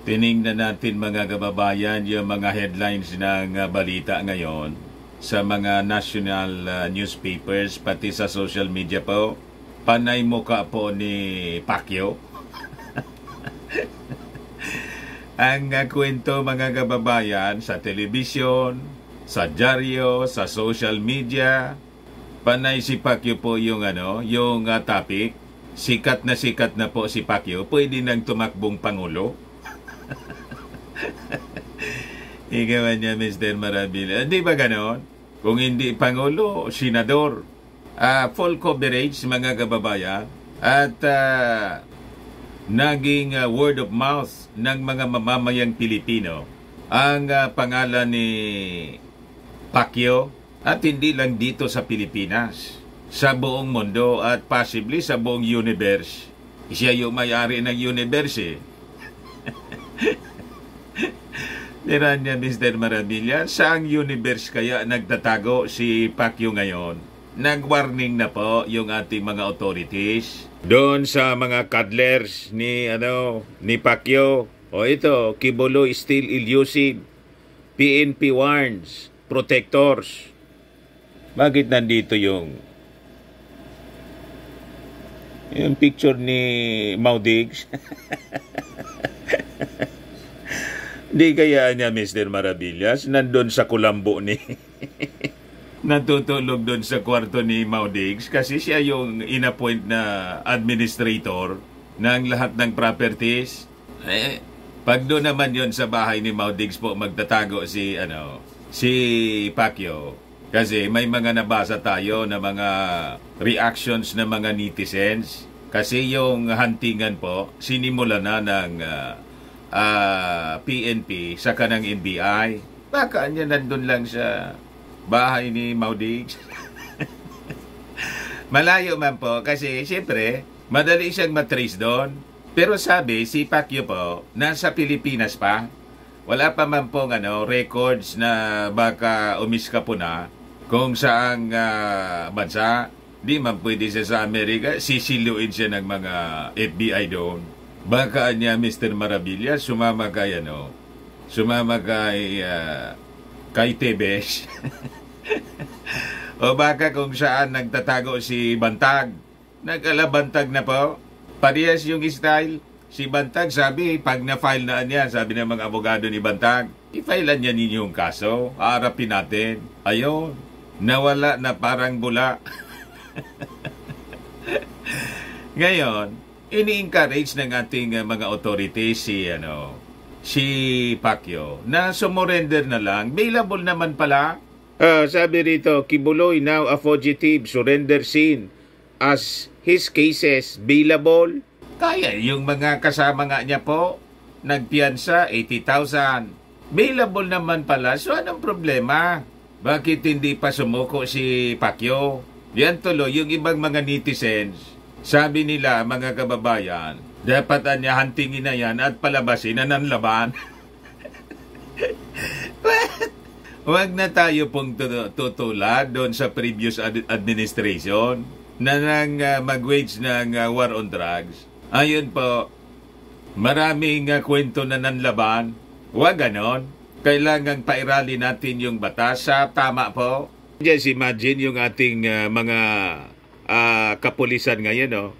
Tiningnan natin mga kababayan yung mga headlines ng balita ngayon sa mga national newspapers pati sa social media po. Panay mukha po ni Pacquiao. Ang kwento mga kababayan sa telebisyon, sa dyaryo, sa social media, panay si Pacquiao po yung topic. Sikat na po si Pacquiao, pwede nang tumakbong pangulo. Igawan niya Mr. Marabila. Di ba ganon? Kung hindi pangulo, senador. Full coverage mga kababayan. At naging word of mouth ng mga mamamayang Pilipino ang pangalan ni Pacquiao, at hindi lang dito sa Pilipinas, sa buong mundo at possibly sa buong universe. Siya yung may-ari ng universe. Tira niya Mr. Maravilla, saang universe kaya nagtatago si Pacquiao ngayon? Nag-warning na po yung ating mga authorities doon sa mga cuddlers ni Pacquiao. O ito, Kibuloy still elusive. PNP warns, protectors. Bakit nandito yung picture ni Maudigs? Di kaya niya Mr. Maravillas nandun sa kulambo ni natutulog doon sa kwarto ni Maudigs kasi siya yung inappoint na administrator ng lahat ng properties. Pag doon naman yon sa bahay ni Maudigs po magtatago si Pacquiao. Kasi may mga nabasa tayo na mga reactions ng mga netizens. Kasi yung huntingan po, sinimula na ng PNP sa kanang NBI. Baka niya nandun lang sa bahay ni Maudigs. Malayo man po kasi siyempre madali siyang matrace doon. Pero sabi si Pacquiao po nasa Pilipinas pa. Wala pa man pong records na baka umiska po na kung saang bansa. Di man pwede siya sa Amerika, sisiluin siya ng mga FBI doon. Baka niya Mr. Maravilla sumama kay kay Tebes. O baka kung saan nagtatago si Bantag. Nag-alabantag na po. Parehas yung style. Si Bantag sabi, pag na-file na niya, sabi ng mga abogado ni Bantag, i-filean niya ninyong kaso, harapin natin. Ayun, nawala na parang bula. Ngayon, ini-encourage ng ating mga authorities si Pacquiao na sumurrender na lang. Bailable naman pala. Sabi rito, Kibuloy now a fugitive, surrender scene as his cases bailable. Kaya yung mga kasama nga niya po, nagpiyansa 80,000. Bailable naman pala. So anong problema? Bakit hindi pa sumuko si Pacquiao? Yan tuloy, yung ibang mga netizens, sabi nila mga kababayan, dapat niya hantingin na yan at palabasin na ng laban. Huwag na tayo pong tutulad doon sa previous administration na mag-wage ng war on drugs. Ayun po, maraming kwento na nanlaban. Huwag ganon. Kailangang pairali natin yung batas sa tama po. Just imagine yung ating mga kapulisan ngayon.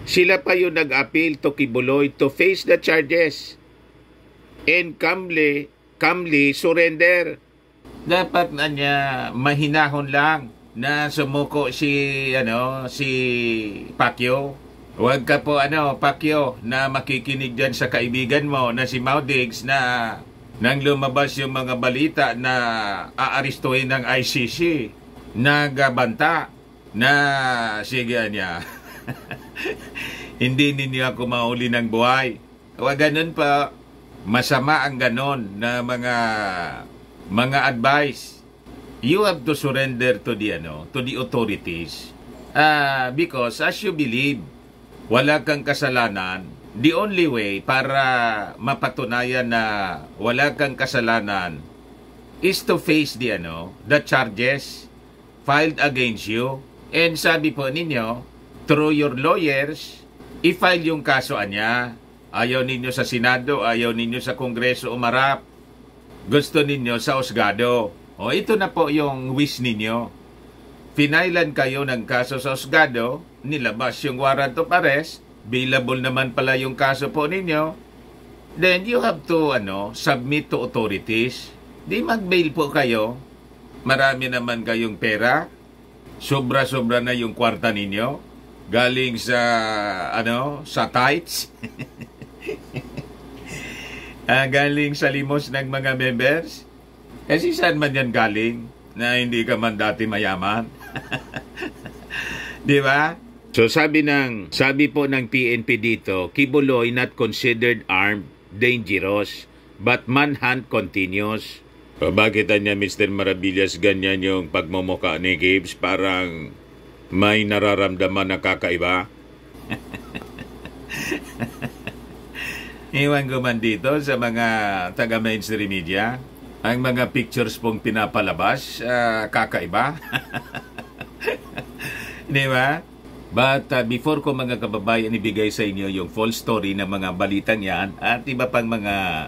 Sila pa yung nag-appeal to Kibuloy to face the charges and calmly surrender. Dapat na niya mahinahon lang na sumuko si Pacquiao. Huwag ka po Pacquiao, na makikinig dyan sa kaibigan mo na si Maudigs na nang lumabas yung mga balita na aaristuhin ng ICC, nagabanta na sige niya. Hindi ninyo ako mauli ng buhay. Huwag ganun pa. Masama ang ganon na mga advice. You have to surrender to the authorities. Because as you believe, wala kang kasalanan. The only way para mapatunayan na wala kang kasalanan is to face the charges filed against you. And sabi po ninyo, through your lawyers, i-file yung kaso niya. Ayaw ninyo sa Senado, ayaw ninyo sa Kongreso umarap. Gusto ninyo sa Husgado. O ito na po yung wish ninyo. Finailan kayo ng kaso sa Husgado, nilabas yung warrant of arrest, available naman pala yung kaso po ninyo, then you have to submit to authorities. Di mag-bail po kayo. Marami naman kayong pera. Sobra-sobra na yung kwarta ninyo. Galing sa tights. Galing sa limos ng mga members. Kasi saan man yan galing na hindi ka man dati mayaman? Di ba? So sabi po ng PNP dito, Kibuloy not considered armed, dangerous, but manhunt continues. O bakit niya Mr. Maravillas ganyan yung pagmumukha ni Gibbs? Parang may nararamdaman na kakaiba. Iwan ko man dito sa mga taga-mainstream media, ang mga pictures pong pinapalabas, kakaiba. Di ba? But before ko mga kababayan ibigay sa inyo yung full story ng mga balitang yan at iba pang mga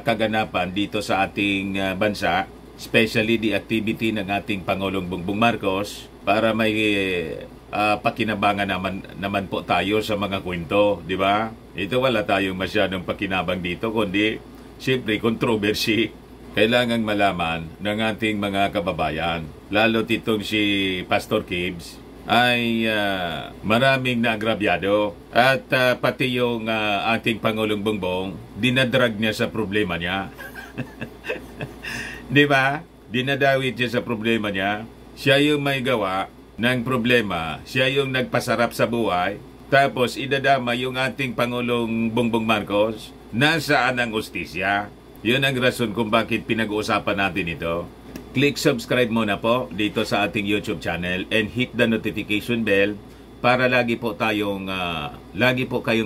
kaganapan dito sa ating bansa, especially the activity ng ating Pangulong Bongbong Marcos, para may pakinabangan naman po tayo sa mga kwento, di ba? Ito wala tayong masyadong pakinabang dito, kundi siyempre controversy. Kailangang malaman ng ating mga kababayan, lalo titong si Pastor Gibbs, ay maraming naagrabyado at pati yung ating Pangulong Bongbong, dinadrag niya sa problema niya. Di ba? Dinadawit niya sa problema niya. Siya yung may gawa ng problema. Siya yung nagpasarap sa buhay. Tapos idadama yung ating Pangulong Bongbong Marcos. Nasaan ang ustisya? Yun ang rason kung bakit pinag-uusapan natin ito. Click subscribe muna po dito sa ating YouTube channel and hit the notification bell para lagi po kayong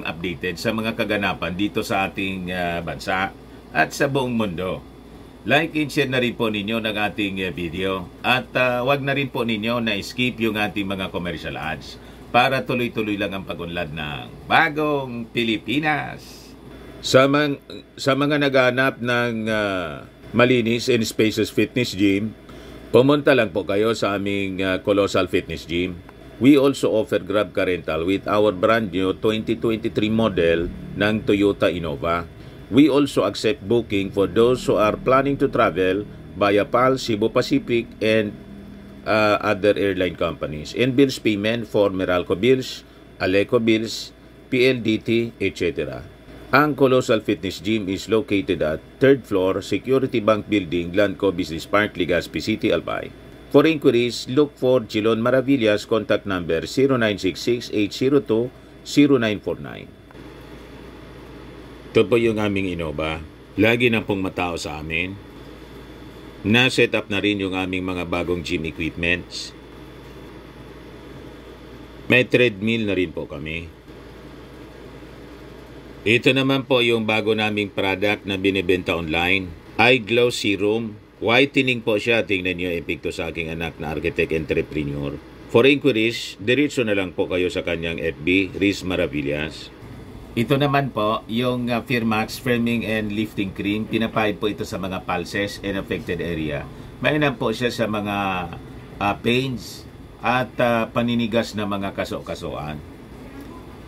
updated sa mga kaganapan dito sa ating bansa at sa buong mundo. Like and share na rin po ninyo ng ating video at wag na rin po ninyo na skip yung ating mga commercial ads para tuloy-tuloy lang ang pag-unlad ng Bagong Pilipinas. Sa mga naghahanap ng malinis and spacious fitness gym, pumunta lang po kayo sa aming Colossal Fitness Gym. We also offer Grab Car Rental with our brand new 2023 model ng Toyota Innova. We also accept booking for those who are planning to travel via PAL, Cebu Pacific, and other airline companies. And bills payment for Meralco Bills, Aleco Bills, PLDT, etc. Ang Colossal Fitness Gym is located at 3rd floor, Security Bank Building, Landco Business Park, Legazpi City, Albay. For inquiries, look for Jilon Maravillas, contact number 0966-802-0949. Ito po yung aming Innova. Lagi na pong matao sa amin. Na-set up na rin yung aming mga bagong gym equipments. May treadmill na rin po kami. Ito naman po yung bago naming product na binibenta online. iGlow Serum. Whitening po siya. Tingnan niyo epekto sa aking anak na architect entrepreneur. For inquiries, diretso na lang po kayo sa kanyang FB, Riz Maravillas. Ito naman po, yung Firmax Firming and Lifting Cream. Pinapahid po ito sa mga pulses and affected area. Mainam po siya sa mga pains at paninigas na mga kaso-kasuan.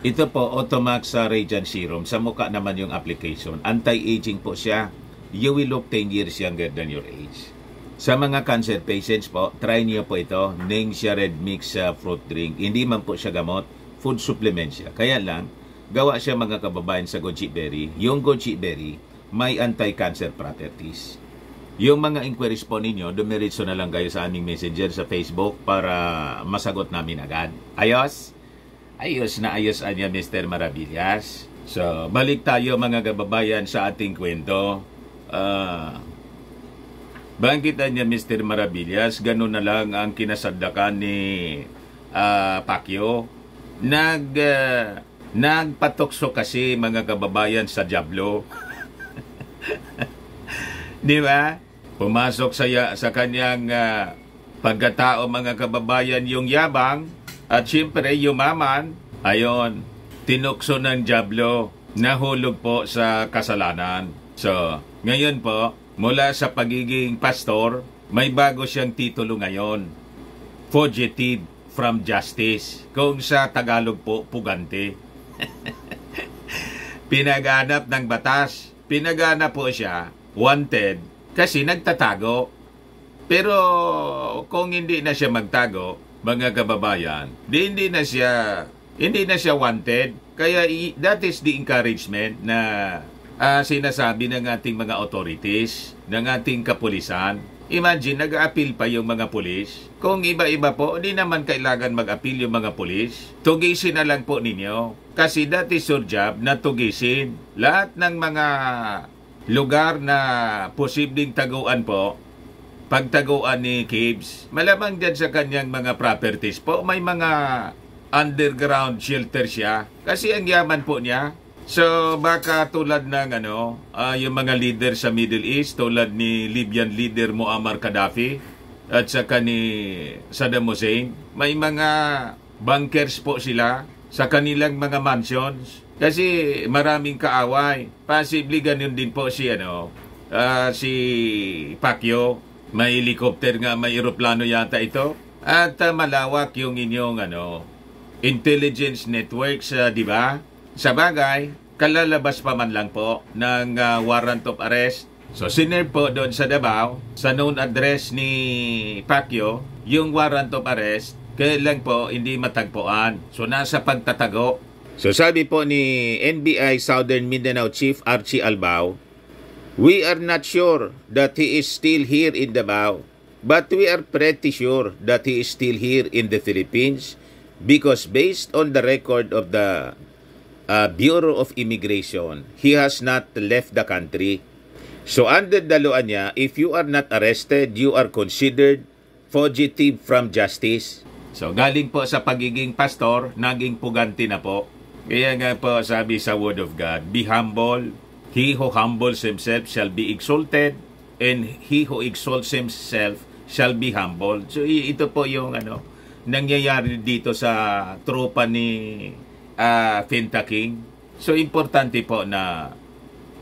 Ito po, Automax Radiant Serum. Sa mukha naman yung application. Anti-aging po siya. You will look 10 years younger than your age. Sa mga cancer patients po, try niyo po ito. Ningxia Red Mix Fruit Drink. Hindi man po siya gamot. Food supplement siya. Kaya lang, gawa siya mga kababayan sa goji berry. Yung goji berry, may anti-cancer properties. Yung mga inquiries po ninyo, dumiritso na lang kayo sa aming messenger sa Facebook para masagot namin agad. Ayos? Ayos na ayos anya Mr. Maravillas. So, balik tayo mga kababayan sa ating kwento. Bangkitan niya Mr. Maravillas, ganun na lang ang kinasadlakan ni Pacquiao. Nagpatukso kasi mga kababayan sa Diablo. Di ba? Pumasok sa kanyang pagkatao mga kababayan yung yabang at siyempre yumaman. Ayon, tinukso ng Diablo. nahulog po sa kasalanan. So, ngayon po, mula sa pagiging pastor, may bago siyang titulo ngayon. Fugitive from justice. Kung sa Tagalog po, pugante. Pinaghanap ng batas. Pinaghanap po siya, wanted, kasi nagtatago. Pero kung hindi na siya magtago, mga kababayan, hindi na siya wanted. Kaya that is the encouragement na sinasabi ng ating mga authorities, ng ating kapulisan. Imagine, nag-a-appeal pa yung mga pulis. Kung iba-iba po, hindi naman kailangan mag-appeal yung mga pulis. Tugisin na lang po ninyo. Kasi that is your job na tugisin. Lahat ng mga lugar na posibleng taguan po, pagtaguan ni Gibbs, malamang dyan sa kanyang mga properties po, may mga underground shelter siya. Kasi ang yaman po niya. So, baka tulad ng yung mga leader sa Middle East, tulad ni Libyan leader Muammar Gaddafi at saka ni Saddam Hussein, may mga bunkers po sila sa kanilang mga mansions kasi maraming kaaway. Possibly ganun din po si si Pacquiao. May helicopter nga, may eroplano yata ito. At malawak yung inyong intelligence networks, di ba? Sa bagay, kalalabas pa man lang po ng warrant of arrest. So, sinerve po doon sa Davao, sa known address ni Pacquiao, yung warrant of arrest, kailan po hindi matagpuan. So, nasa pagtatago. So, sabi po ni NBI Southern Mindanao Chief Archie Albao, "We are not sure that he is still here in Davao, but we are pretty sure that he is still here in the Philippines because based on the record of the Bureau of Immigration, he has not left the country. So under the law niya, if you are not arrested, you are considered fugitive from justice." So galing po sa pagiging pastor, naging pugante na po. Kaya nga po sabi sa Word of God, be humble. He who humbles himself shall be exalted, and he who exalts himself shall be humbled. So ito po yung nangyayari dito sa tropa ni Fenta King. So importante po na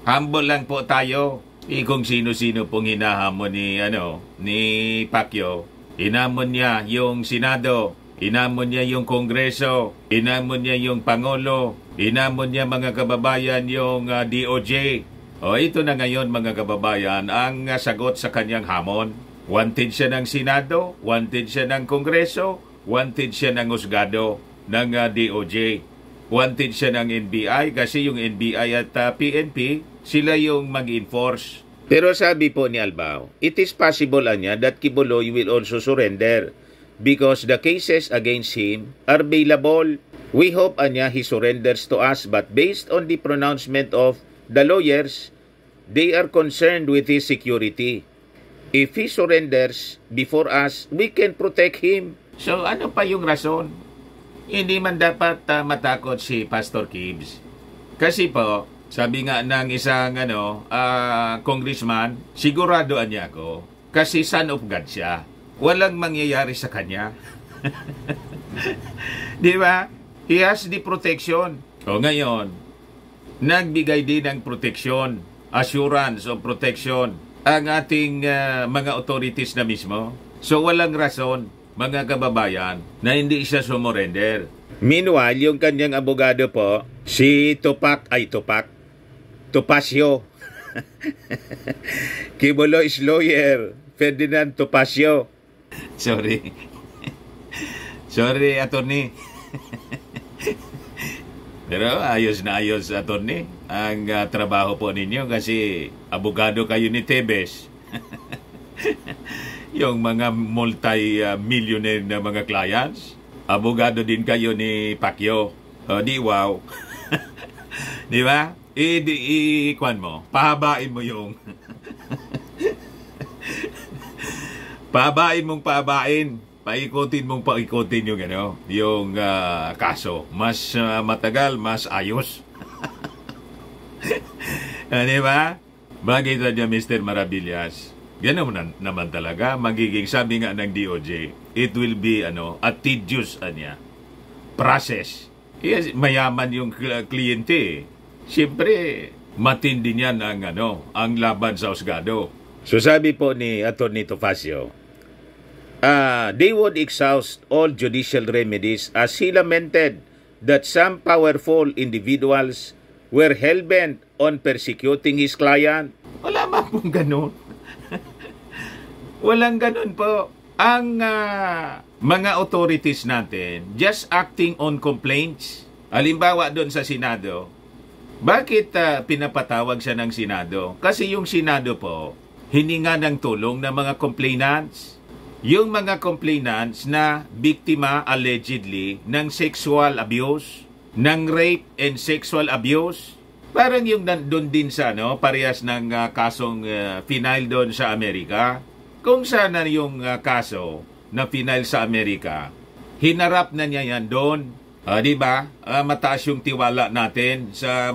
humble lang po tayo. Kung sino-sino pong hinahamon ni Pacquiao. Hinamon niya yung Senado, hinamon niya yung Kongreso, hinamon niya yung Pangulo, hinamon niya mga kababayan yung DOJ. O ito na ngayon mga kababayan ang sagot sa kanyang hamon. Wanted siya ng Senado, wanted siya ng Kongreso, wanted siya ng husgado ng DOJ. Wanted siya ng NBI kasi yung NBI at PNP, sila yung mag-enforce. Pero sabi po ni Albao, it is possible that Kibuloy will also surrender because the cases against him are bailable. We hope he surrenders to us, but based on the pronouncement of the lawyers, they are concerned with his security. If he surrenders before us, we can protect him. So ano pa yung rason? Hindi man dapat matakot si Pastor Gibbs. Kasi po, sabi nga ng isang congressman, siguradoan niya ako kasi son of God siya. Walang mangyayari sa kanya. Di ba? He has the protection. O ngayon, nagbigay din ng protection, assurance of protection ang ating mga authorities na mismo. So walang rason, mga kababayan, na hindi siya sumurrender. Meanwhile, yung kanyang abogado po, si Topacio. Kibuloy's lawyer, Ferdinand Topacio. Sorry. Sorry, attorney. Pero ayos na ayos, attorney, ang trabaho po ninyo kasi abogado kayo ni Tebes. Yung mga multi-millionaire na mga clients, abogado din kayo ni Pacquiao. O, di wow. Di ba? Kwan mo, pahabain mo yung pahabain. Paikutin yung kaso. Mas matagal, mas ayos. Di ba? Bagay niya, Mr. Maravillas. Ganun naman talaga. Magiging, sabi nga ng DOJ, it will be, a tedious, process. Yes, mayaman yung kliyente. Siyempre, matindi niyan ang laban sa husgado. So sabi po ni Atty. Topacio, they would exhaust all judicial remedies as he lamented that some powerful individuals were hell-bent on persecuting his client. Wala man pong ganun. Walang ganun po. Ang mga authorities natin just acting on complaints. Halimbawa doon sa Senado, bakit pinapatawag siya ng Senado? Kasi yung Senado po, hininga ng tulong ng mga complainants. Yung mga complainants na biktima allegedly ng sexual abuse, ng rape and sexual abuse. Parang yung doon din sa parehas ng kasong final doon sa Amerika. Kung sana yung kaso na final sa Amerika, hinarap na niya yan doon. Di ba? Mataas yung tiwala natin sa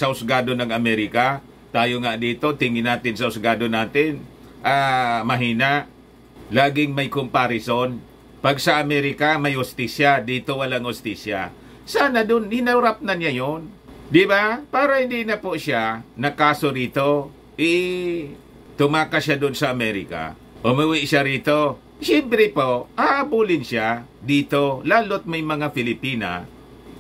husgado ng Amerika. Tayo nga dito, tingin natin sa husgado natin, mahina. Laging may comparison. Pag sa Amerika, may hustisya. Dito walang hustisya. Sana doon, hinarap na niya yon. Di ba? Para hindi na po siya nakaso rito. Tumakas siya doon sa Amerika. Umuwi siya rito. Siyempre po, ahabulin siya dito. Lalo't may mga Filipina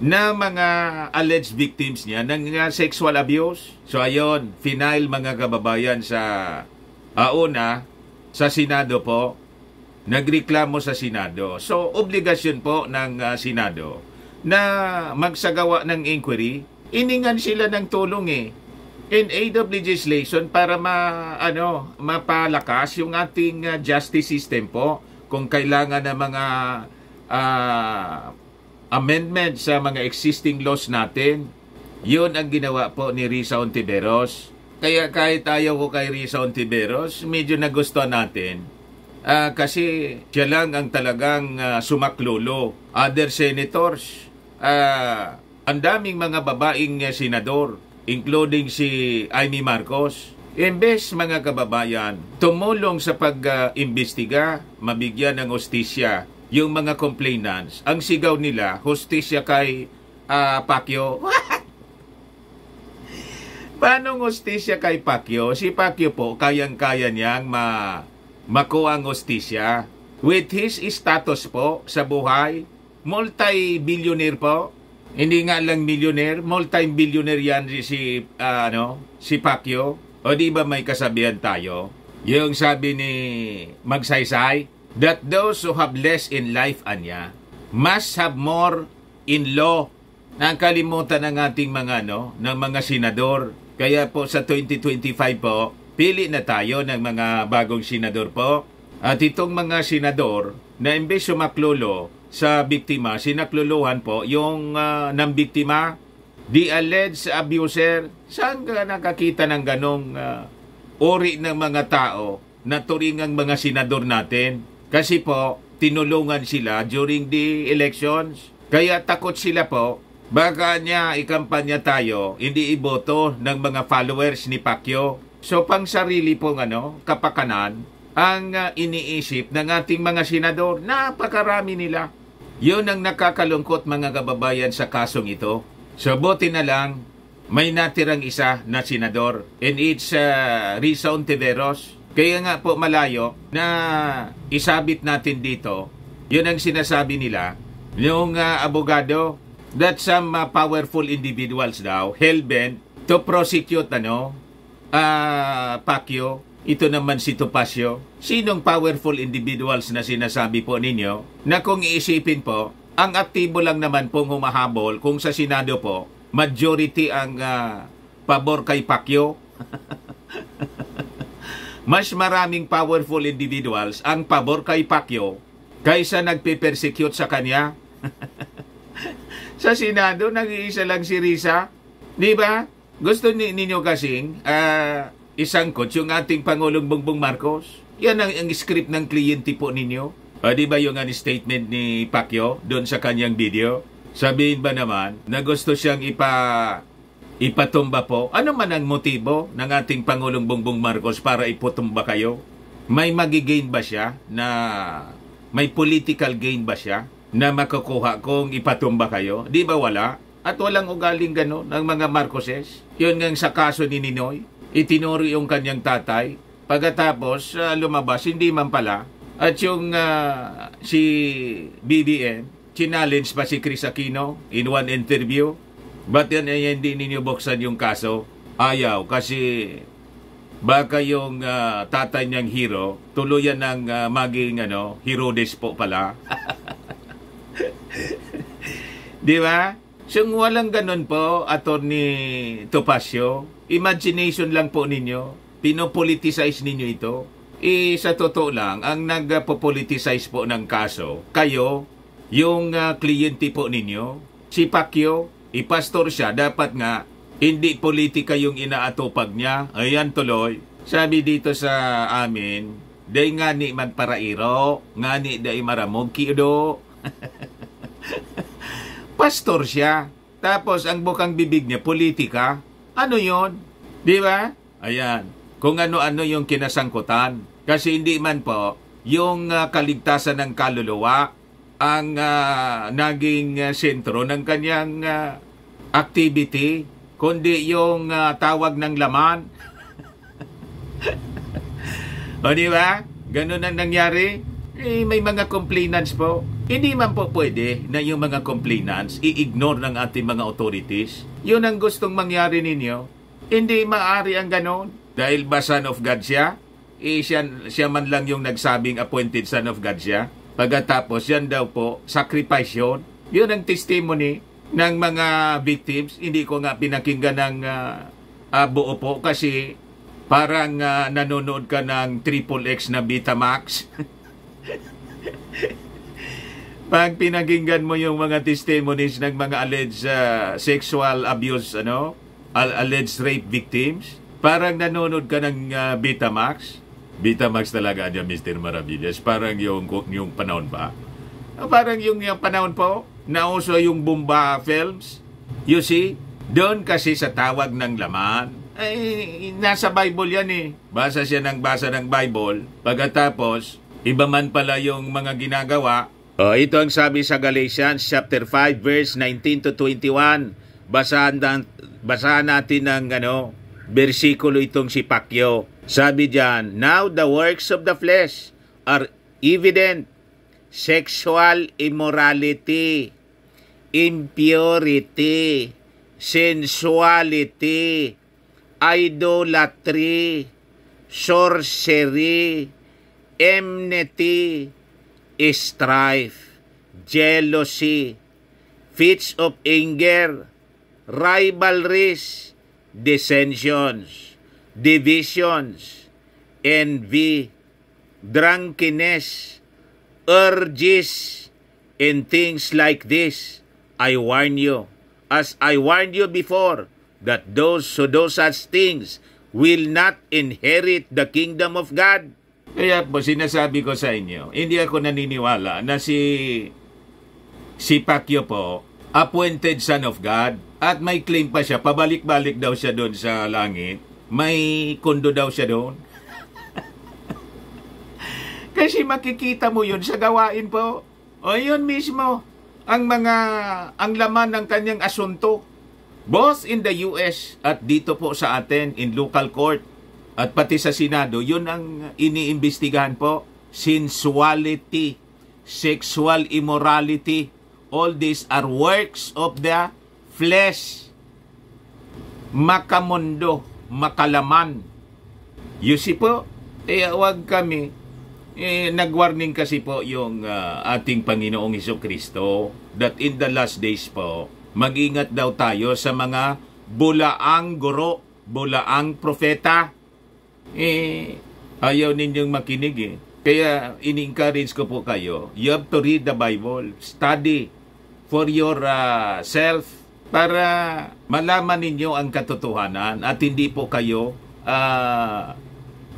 na mga alleged victims niya ng sexual abuse. So ayon, final mga kababayan sa sa Senado po, nagreklamo sa Senado. So, obligasyon po ng Senado na magsagawa ng inquiry. Iningan sila ng tulong in aid of legislation para mapalakas yung ating justice system po. Kung kailangan ng mga amendments sa mga existing laws natin, yun ang ginawa po ni Risa Hontiveros. Kaya kahit ayaw ko kay Risa Hontiveros, medyo nagustuhan natin. Kasi siya lang ang talagang sumaklolo. Other senators, ang daming mga babaeng senador, including si Amy Marcos. Imbes mga kababayan, tumulong sa pag-imbestiga, mabigyan ng hustisya yung mga complainants. Ang sigaw nila, hustisya kay Pacquiao. Paano hustisya kay Pacquiao? Si Pacquiao po, kayang-kaya niyang makuha ang hustisya. With his status po sa buhay, multi-billionaire po. Hindi nga lang millionaire, multi-billionaire yan si Pacquiao. O di ba may kasabihan tayo? Yung sabi ni Magsaysay, that those who have less in life, anya, must have more in law. Nakalimutan ng ating ng mga senador. Kaya po sa 2025 po, pili na tayo ng mga bagong senador po. At itong mga senador na imbes sumaklolo sa biktima, sinakluluhan po yung nambiktima, the alleged abuser. Saan ka nakakita ng ganong uri ng mga tao na turingang mga senador natin? Kasi po, tinulungan sila during the elections. Kaya takot sila po. Baka niya ikampanya tayo, hindi iboto ng mga followers ni Pacquiao. So pang sarili pong kapakanan ang iniisip ng ating mga senador. Napakarami nila. Yun ang nakakalungkot mga kababayan sa kasong ito. So buti na lang, may natirang isa na senador. And it's Risa Hontiveros. Kaya nga po malayo na isabit natin dito. Yun ang sinasabi nila. Yung abogado, that some powerful individuals daw hell-bent to prosecute Pacquiao. Ito naman si Topacio. Sinong powerful individuals na sinasabi po ninyo? Na kung iisipin po, ang aktibo lang naman pong humahabol kung sa Senado po, majority ang pabor kay Pacquiao. Mas maraming powerful individuals ang pabor kay Pacquiao kaysa nagpe-persecute sa kanya. Sa Senado, nag-iisa lang si Risa. Di ba? Gusto ninyo kasing isangkot yung ating Pangulong Bongbong Marcos. Yan ang script ng kliyente po ninyo. Di ba yung statement ni Pacquiao doon sa kanyang video? Sabihin ba naman na gusto siyang ipatumba po? Ano man ang motibo ng ating Pangulong Bongbong Marcos para iputumba kayo? May magigain ba siya may political gain ba siya na makukuha kung ipatumba kayo? Di ba wala? At walang ugaling gano'n ng mga Marcoses. Yun nga sa kaso ni Ninoy. Itinuro yung kanyang tatay. Pagkatapos lumabas, hindi man pala. At yung si BBM, challenge pa si Chris Aquino in one interview. Ba't yan hindi ninyo buksan yung kaso? Ayaw, kasi baka yung tatay niyang hero, tuluyan ng maging Herodes po pala. Di ba? So, walang ganun po, Attorney Topacio. Imagination lang po ninyo. Pinopoliticize ninyo ito. Sa totoo lang, ang nagpo-politicize po ng kaso, kayo, yung kliyente po ninyo, si Pacquiao, pastor siya, dapat nga, hindi politika yung inaatupag niya. Ayan tuloy. Sabi dito sa amin, day nga ni magparairo, nga ni day maramog kiudo. Pastor siya. Tapos ang bukang bibig niya, politika. Ano yon? Di ba? Ayan. Kung ano-ano yung kinasangkutan. Kasi hindi man po, yung kaligtasan ng kaluluwa ang naging sentro ng kanyang activity, kundi yung tawag ng laman. O di ba? Ganun ang nangyari. May mga complainants po. Hindi man po pwede na yung mga complainants i-ignore ng ating mga authorities. Yun ang gustong mangyari ninyo. Hindi maaari ang ganon. Dahil ba son of God siya? Siya man lang yung nagsabing appointed son of God siya. Pagkatapos yan daw po, sacrifice yun. Yun ang testimony ng mga victims. Hindi ko nga pinakinggan ng buo po kasi parang nanonood ka ng Triple X na Betamax. Pag pinakinggan mo yung mga testimonies ng mga alleged sexual abuse, alleged rape victims, parang nanonood ka ng Betamax. Betamax talaga dyan, Mr. Maravillas. Parang yung panahon pa. Parang yung panahon po, nauso yung Bomba films. You see, doon kasi sa tawag ng laman, nasa Bible yan eh. Basa siya ng Bible. Pagkatapos, iba man pala yung mga ginagawa. Ito ang sabi sa Galatians chapter 5 verse 19 to 21. Basahan natin ng bersikulo itong si Pacquiao. Sabi diyan, now the works of the flesh are evident: sexual immorality, impurity, sensuality, idolatry, sorcery, enmity, strife, jealousy, fits of anger, rivalries, dissensions, divisions, envy, drunkenness, urges, and things like this. I warn you, as I warned you before, that those who do such things will not inherit the kingdom of God. Kaya po sinasabi ko sa inyo, hindi ako naniniwala na si Pacquiao po, appointed son of God, at may claim pa siya, pabalik-balik daw siya doon sa langit, may kondo daw siya doon. Kasi makikita mo yun sa gawain po. O yun mismo, ang laman ng kanyang asunto, both in the US at dito po sa atin, in local court, at pati sa Senado, yun ang iniimbestigahan po. Sensuality, sexual immorality, all these are works of the flesh. Makamundo, makalaman. You see po, wag kami. Nag-warning kasi po yung ating Panginoong Hesukristo that in the last days po, mag-ingat daw tayo sa mga bulaang guro, bulaang propeta. Ayaw ninyong makinig eh. Kaya ini-encourage ko po kayo, you have to read the Bible, study for yourself para malaman ninyo ang katotohanan at hindi po kayo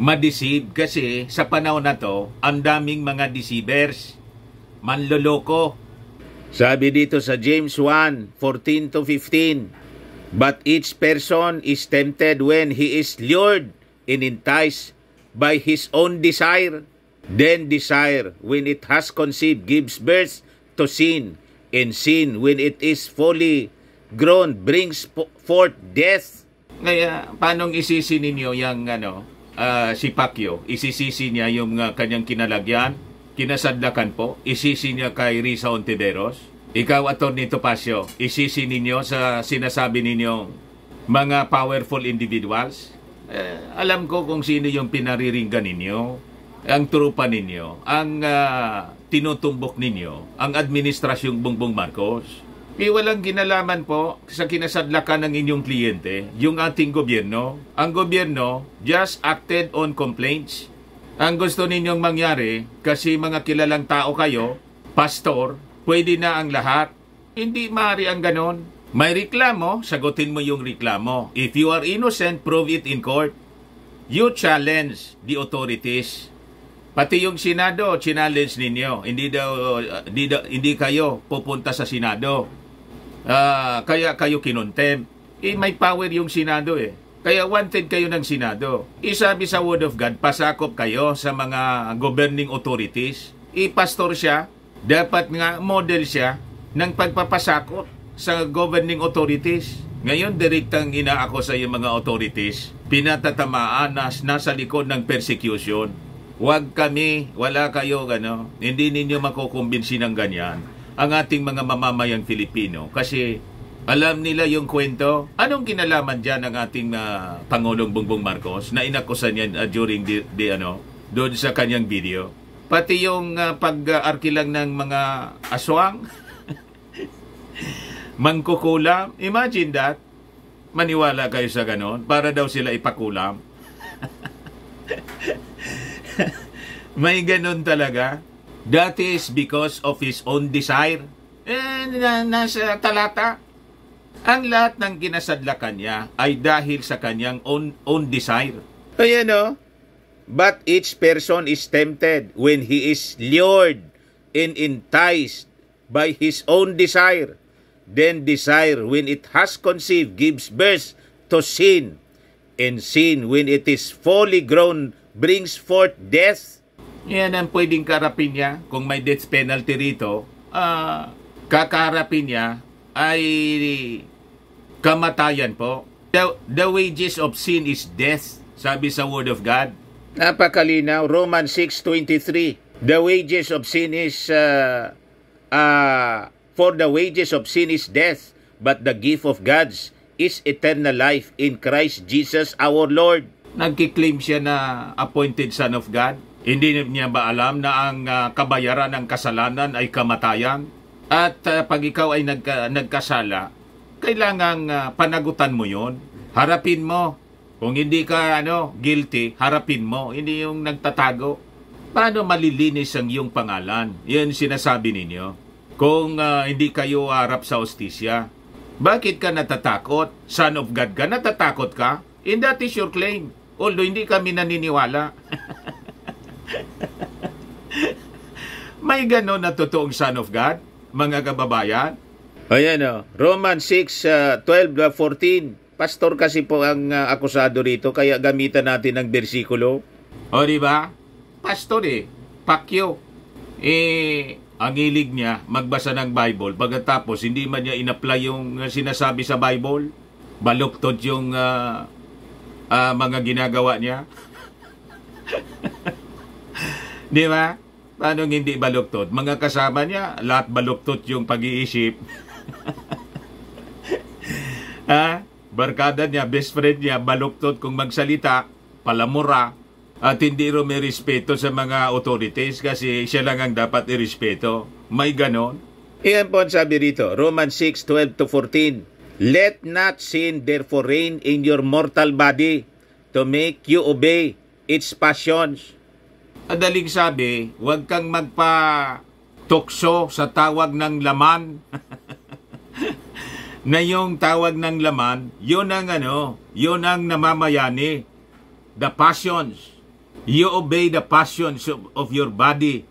ma-deceive kasi sa panahon na to, ang daming mga deceivers, manloloko. Sabi dito sa James 1:14 to 15, but each person is tempted when he is lured and enticed by his own desire. Then desire, when it has conceived, gives birth to sin, and sin, when it is fully grown brings forth death. Kaya, paano isisi ninyo yung si Pacquiao? Isisisi niya yung kanyang kinalagyan, kinasadlakan po, isisi niya kay Risa Hontiveros. Ikaw, Atty. Topacio, isisi ninyo sa sinasabi ninyong mga powerful individuals. Alam ko kung sino yung pinariringgan ninyo, ang trupa ninyo, ang tinutumbok ninyo, ang administrasyong Bongbong Marcos. Walang ginalaman po sa kinasadlakan ng inyong kliyente, yung ating gobyerno. Ang gobyerno just acted on complaints. Ang gusto ninyong mangyari, kasi mga kilalang tao kayo, pastor, pwede na ang lahat. Hindi maaari ang ganon. May reklamo, sagutin mo yung reklamo. If you are innocent, prove it in court. You challenge the authorities. Pati yung Senado, challenge ninyo. Hindi kayo pupunta sa Senado. Kaya kayo kinuntem. May power yung Senado eh. Kaya wanted kayo ng Senado. Isabi sa Word of God, pasakop kayo sa mga governing authorities. Pastor siya, dapat nga model siya ng pagpapasakop sa governing authorities. Ngayon, direktang inaako sa yung mga authorities, pinatatamaan na nasa likod ng persecution. Huwag kami, wala kayo, hindi ninyo makukumbinsi ng ganyan ang ating mga mamamayang Filipino. Kasi alam nila yung kwento. Anong kinalaman dyan ng ating Pangulong Bongbong Marcos na inakusan yan during doon sa kanyang video? Pati yung pag-arkilang ng mga aswang, mangkukulam. Imagine that. Maniwala kayo sa ganon para daw sila ipakulam. May ganon talaga. That is because of his own desire. Nasa talata. Ang lahat ng kinasadlakan niya ay dahil sa kanyang own desire. Ayan o. But each person is tempted when he is lured and enticed by his own desire. Then desire, when it has conceived, gives birth to sin. And sin, when it is fully grown, brings forth death. Yan ang pwedeng karapin niya. Kung may death penalty rito, kakaharapin niya ay kamatayan po. The wages of sin is death, sabi sa Word of God. Napakalinaw, Romans 6:23. The wages of sin is for the wages of sin is death, but the gift of God is eternal life in Christ Jesus our Lord. Nagkiklaim siya na appointed son of God. Hindi niya ba alam na ang kabayaran ng kasalanan ay kamatayan? At pag ikaw ay nagkasala, kailangang panagutan mo yon. Harapin mo. Kung hindi ka guilty, harapin mo. Hindi yung nagtatago. Paano malilinis ang iyong pangalan? Yan sinasabi ninyo. Kung hindi kayo harap sa hostisya, bakit ka natatakot? Son of God ka? Natatakot ka? And that is your claim. Although hindi kami naniniwala. May ganon na totoong Son of God, mga kababayan? Ayan o. Romans 6:12-14. Pastor kasi po ang akusado rito, kaya gamitan natin ng bersikulo. O diba? Pastor Pacquiao. Ang hilig niya magbasa ng Bible, pagkatapos hindi man niya in-apply yung sinasabi sa Bible, baluktot yung mga ginagawa niya. Di ba? Paano hindi baluktot? Mga kasama niya, lahat baluktot yung pag-iisip. Barkada niya, best friend niya, baluktot kung magsalita, palamura, at hindi rin may respeto sa mga authorities kasi siya lang ang dapat irespeto. May ganon. Iyan po ang sabi rito, Romans 6:12-14. Let not sin therefore reign in your mortal body to make you obey its passions. Adaling sabi, huwag kang magpa-tukso sa tawag ng laman. Na yung tawag ng laman, yun ang yun ang namamayani. The passions. You obey the passions of your body.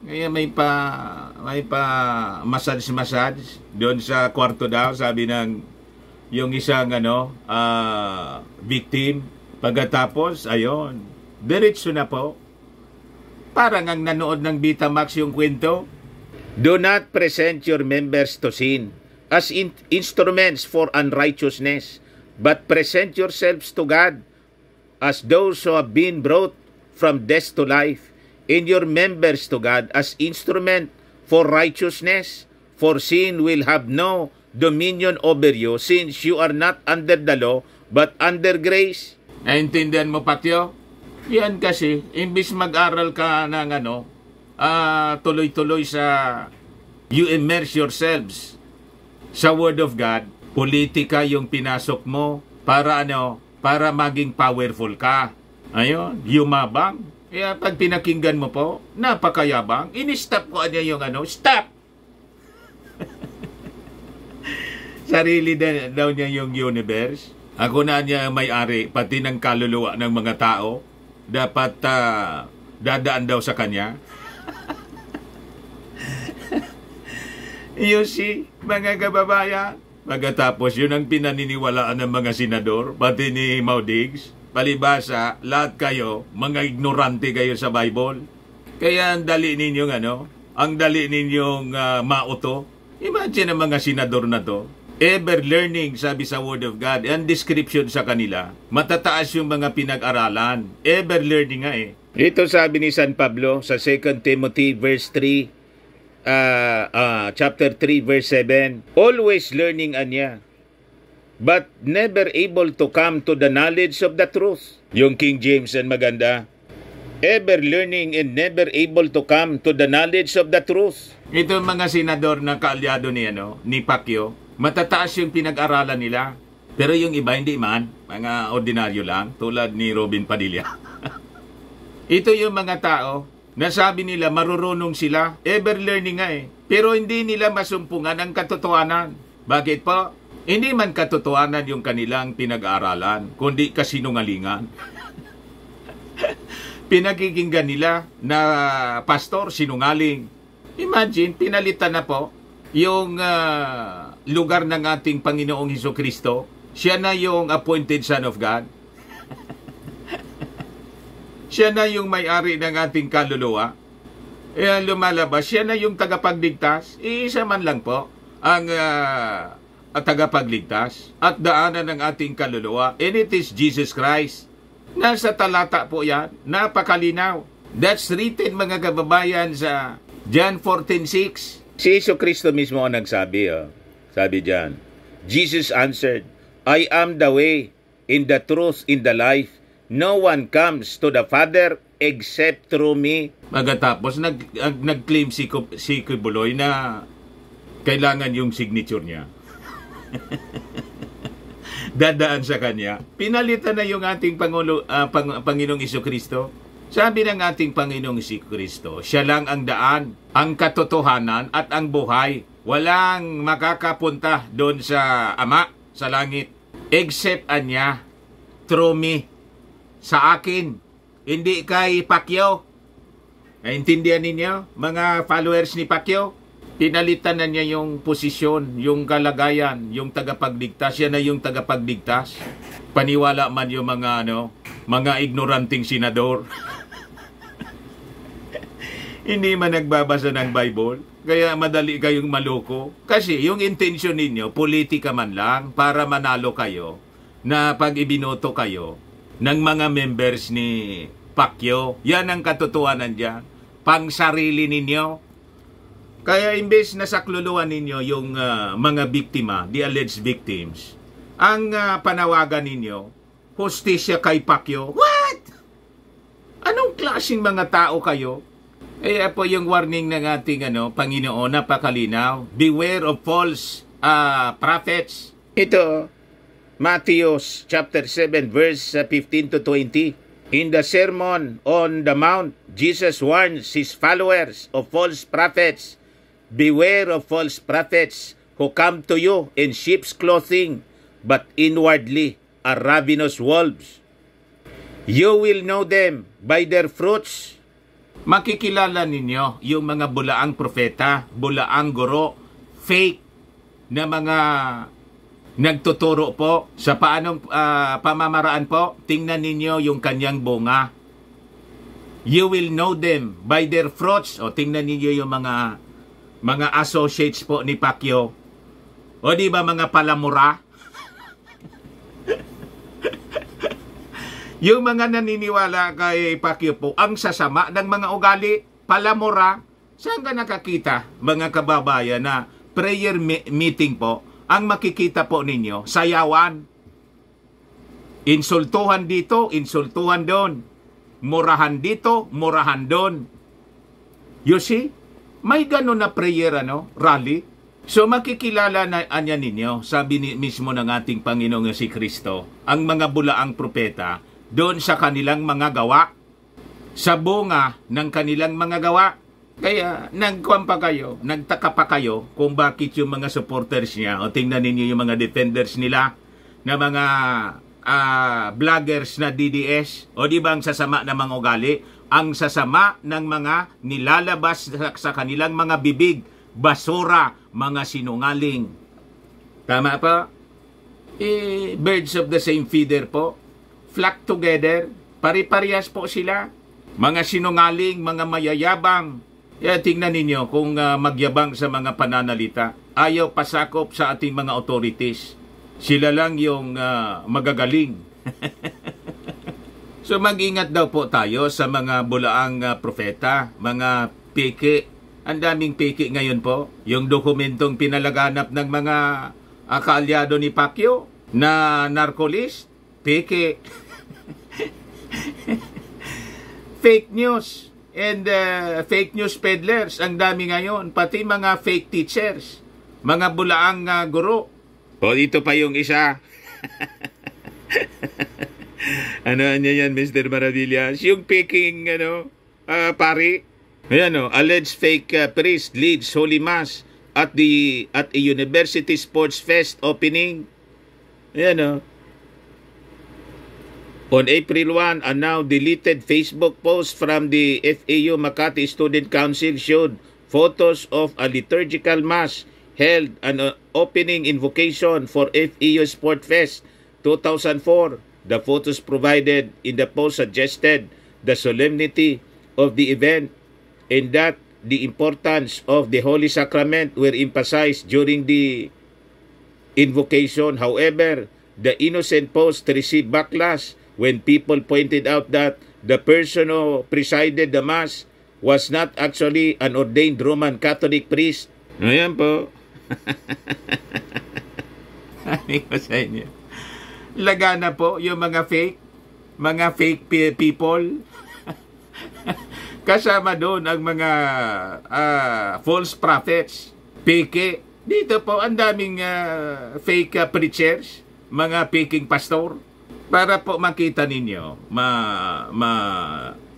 Kaya may pa massage doon sa kwarto daw, sabi ng yung isang victim. Pagkatapos, ayon, diretso na po. Parang ang nanood ng Betamax yung kwento. Do not present your members to sin, as instruments for unrighteousness, but present yourselves to God as those who have been brought from death to life, and your members to God as instrument for righteousness. For sin will have no dominion over you, since you are not under the law, but under grace. Naintindihan mo, Pacquiao? Yan kasi, imbis mag-aral ka ng tuloy-tuloy sa you immerse yourselves sa Word of God, politika yung pinasok mo para para maging powerful ka. Ayun, yumabang. Kaya pag pinakinggan mo po, napakayabang. Ini-stop ko niya yung stop! Sarili daw niya yung universe. Ako na niya may-ari, pati ng kaluluwa ng mga tao. Dapat dadaan daw sa kanya. You see, mga kababayan, pagkatapos yun ang pinaniniwalaan ng mga senador, pati ni Maudigs, palibasa, lahat kayo, mga ignorante kayo sa Bible. Kaya ang dali ninyong ang dali ninyong mauto. Imagine ang mga senador na to, ever learning, sabi sa Word of God, ang description sa kanila, matataas yung mga pinag-aralan. Ever learning nga eh. Ito sabi ni San Pablo sa 2 Timothy verse 3, chapter 3 verse 7, always learning anya, but never able to come to the knowledge of the truth. Yung King James ang maganda. Ever learning and never able to come to the knowledge of the truth. Ito mga senador na kaalyado ni Pacquiao, matataas yung pinag-aralan nila. Pero yung iba hindi man, mga ordinaryo lang, tulad ni Robin Padilla. Ito yung mga tao na sabi nila marurunong sila, ever learning nga eh. Pero hindi nila masumpungan ang katotohanan. Bakit po? Hindi man katotohanan yung kanilang pinag-aaralan, kundi kasinungalingan. Pinakikinggan nila na pastor sinungaling. Imagine, pinalitan na po yung lugar ng ating Panginoong Hesukristo. Siya na yung appointed Son of God. Siya na yung may-ari ng ating kaluluwa. Lumalabas, siya na yung tagapagligtas. Iisa man lang po ang tagapagligtas at daanan ng ating kaluluwa. And it is Jesus Christ. Nasa talata po yan. Napakalinaw. That's written, mga kababayan, sa John 14:6. Si Jesucristo mismo ang nagsabi. Sabi diyan, Jesus answered, I am the way, in the truth, in the life. No one comes to the Father except through me. Pagkatapos, nag-claim si Kibuloy na kailangan yung signature niya. Dadaan sa kanya. Pinalitan na yung ating Panginoong Jesucristo. Sabi ng ating Panginoong Jesucristo, siya lang ang daan, ang katotohanan at ang buhay. Walang makakapunta doon sa Ama, sa langit, except anya, through me, sa akin, hindi kay Pacquiao. Naintindihan ninyo, mga followers ni Pacquiao? Pinalitan na niya yung posisyon, yung kalagayan, yung tagapagligtas. Siya na yung tagapagligtas. Paniwala man yung mga ignoranting senador. Hindi man nagbabasa ng Bible, kaya madali kayong maloko. Kasi yung intention ninyo, politika man lang, para manalo kayo, na pag ibinoto kayo ng mga members ni Pacquiao. Yan ang katotohanan dyan. Pang sarili ninyo. Kaya imbes na sakluluan ninyo yung mga biktima, the alleged victims, ang panawagan ninyo, hustisya kay Pacquiao. What? Anong klaseng mga tao kayo? Kaya po yung warning ng ating Panginoon, napakalinaw. Beware of false prophets. Ito, Matthew chapter 7 verse 15 to 20. In the Sermon on the Mount, Jesus warns his followers of false prophets. Beware of false prophets who come to you in sheep's clothing, but inwardly are ravenous wolves. You will know them by their fruits. Makikilala ninyo yung mga bulaang propeta, bulaang guro, fake na mga nagtuturo po sa paanong pamamaraan po. Tingnan ninyo yung kanyang bunga. You will know them by their fruits. O tingnan ninyo yung mga associates po ni Pacquiao. O di ba mga palamura? Yung mga naniniwala kay Pacquiao po, ang sasama ng mga ugali, palamura, saan ka nakakita, mga kababayan, na prayer meeting po, ang makikita po ninyo, sayawan. Insultuhan dito, insultuhan doon. Murahan dito, murahan doon. You see? May ganun na prayer, rally. So makikilala na anya ninyo, sabi mismo ng ating Panginoong si Kristo, ang mga bulaang propeta, doon sa kanilang mga gawa, sa bunga ng kanilang mga gawa. Kaya nagtaka pa kayo kung bakit yung mga supporters niya, o tingnan ninyo yung mga defenders nila, na mga vloggers na DDS, o di ba ang sasama ng mga ugali, ang sasama ng mga nilalabas sa kanilang mga bibig, basura, mga sinungaling. Tama pa? Birds of the same feather po. Flock together. Pari-parehas po sila. Mga sinungaling, mga mayayabang. Kaya tingnan ninyo kung magyabang sa mga pananalita. Ayaw pasakop sa ating mga authorities. Sila lang yung magagaling. So mag-ingat daw po tayo sa mga bulaang propeta, mga peke. Ang daming peke ngayon po. Yung dokumentong pinalaganap ng mga kaalyado ni Pacquiao na narcolist, peke. Fake news and fake news peddlers ang dami ngayon, pati mga fake teachers, mga bulaang guro. O dito pa yung isa. Ano yan, Mr. Maravillas? Yung peking pari. Ayan, alleged fake priest leads Holy Mass at a University Sports Fest opening. Ayan, On April 1, a now deleted Facebook post from the FAU Makati Student Council showed photos of a liturgical mass held an opening invocation for FAU Sport Fest 2004. The photos provided in the post suggested the solemnity of the event and that the importance of the Holy Sacrament were emphasized during the invocation. However, the innocent post received backlash when people pointed out that the person who presided the Mass was not actually an ordained Roman Catholic priest. Ayan po. Ano ko sa inyo? Lagana po yung mga fake people. Kasama doon ang mga false prophets, peke. Dito po ang daming fake preachers, mga peking pastor. Para po makita ninyo,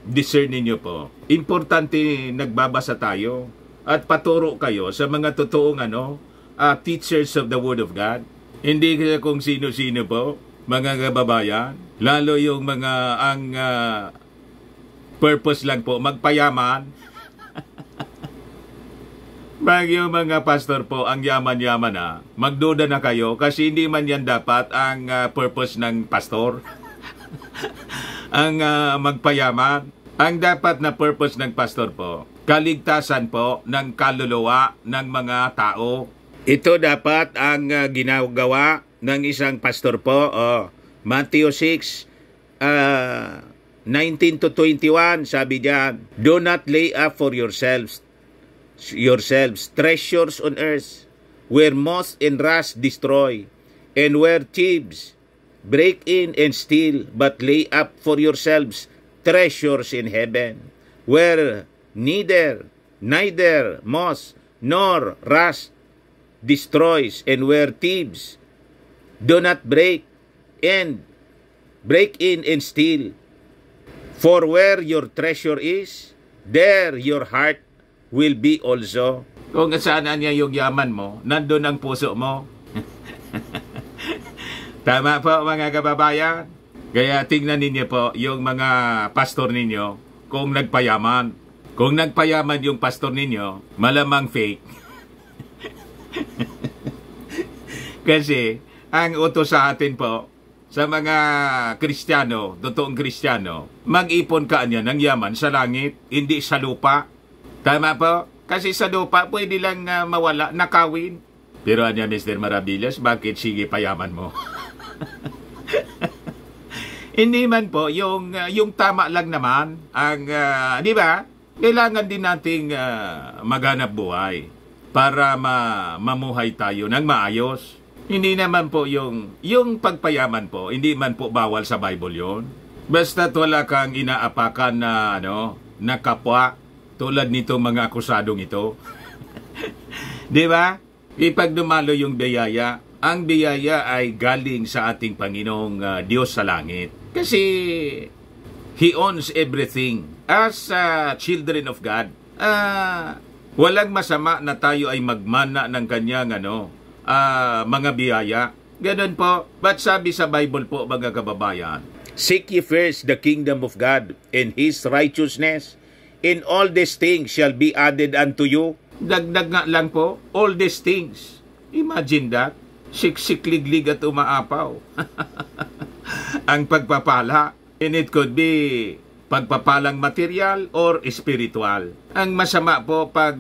discern ninyo po. Importante nagbabasa tayo at paturo kayo sa mga totoong teachers of the Word of God. Hindi kung sino-sino po, mga kababayan. Lalo yung mga purpose lang po, magpayaman. Yung mga pastor po, ang yaman-yaman magduda na kayo kasi hindi man yan dapat ang purpose ng pastor. Ang magpayaman. Ang dapat na purpose ng pastor po, kaligtasan po ng kaluluwa ng mga tao. Ito dapat ang ginagawa ng isang pastor po. Matthew 6, 19 to 21, sabi diyan, do not lay up for yourselves treasures on earth, where moth and rust destroy, and where thieves break in and steal, but lay up for yourselves treasures in heaven, where neither moth nor rust destroys, and where thieves do not break in and steal. For where your treasure is, there your heart will be also. Kung saan niya yung yaman mo, nandun ang puso mo. Tama po mga kababayan. Kaya tingnan ninyo po yung mga pastor ninyo kung nagpayaman. Kung nagpayaman yung pastor ninyo, malamang fake. Kasi ang utos sa atin po, sa mga Kristiyano, totoong Kristiyano, mag-ipon ka niya ng yaman sa langit, hindi sa lupa. Tama po? Kasi sa lupa, pwede lang mawala, nakawin. Pero anya, Mr. Maravillas, bakit sige payaman mo? Hindi man po, yung tama lang naman, ang, di ba? Kailangan din nating maghanap buhay para mamuhay tayo ng maayos. Hindi naman po yung pagpayaman po, hindi man po bawal sa Bible yon. Basta't wala kang inaapakan na, na kapwa, tulad nito mga akusadong ito. Di ba? Ipag dumalo yung biyaya, ang biyaya ay galing sa ating Panginoong Diyos sa langit. Kasi He owns everything. As children of God, walang masama na tayo ay magmana ng kanyang mga biyaya. Ganun po. But sabi sa Bible po, mga kababayan, Seek ye first the kingdom of God and His righteousness, and all these things shall be added unto you. Dagdag nga lang po, all these things. Imagine that. Siksik-liglig at umaapaw. Ang pagpapala. And it could be pagpapalang material or spiritual. Ang masama po pag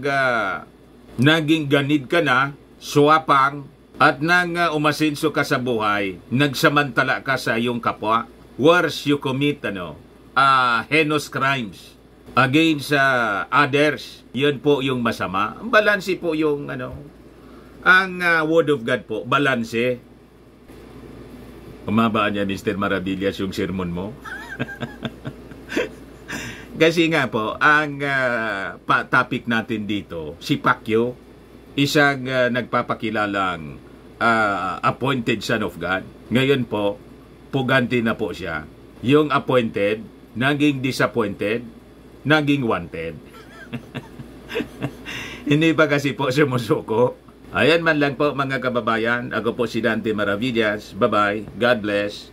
naging ganid ka na, suwapang, at nang umasenso ka sa buhay, nagsamantala ka sa iyong kapwa, worse you commit heinous crimes against others. Yun po yung masama. Balanse po yung ang Word of God po, balanse. Umabaan niya, Mr. Maravillas, yung sermon mo. Kasi nga po, ang topic natin dito, si Pacquiao, isang nagpapakilalang appointed son of God. Ngayon po, puganti na po siya. Yung appointed, naging disappointed, naging wanted. Hindi pa kasi po sumusuko. Ayan man lang po mga kababayan. Ako po si Dante Maravillas. Bye-bye. God bless.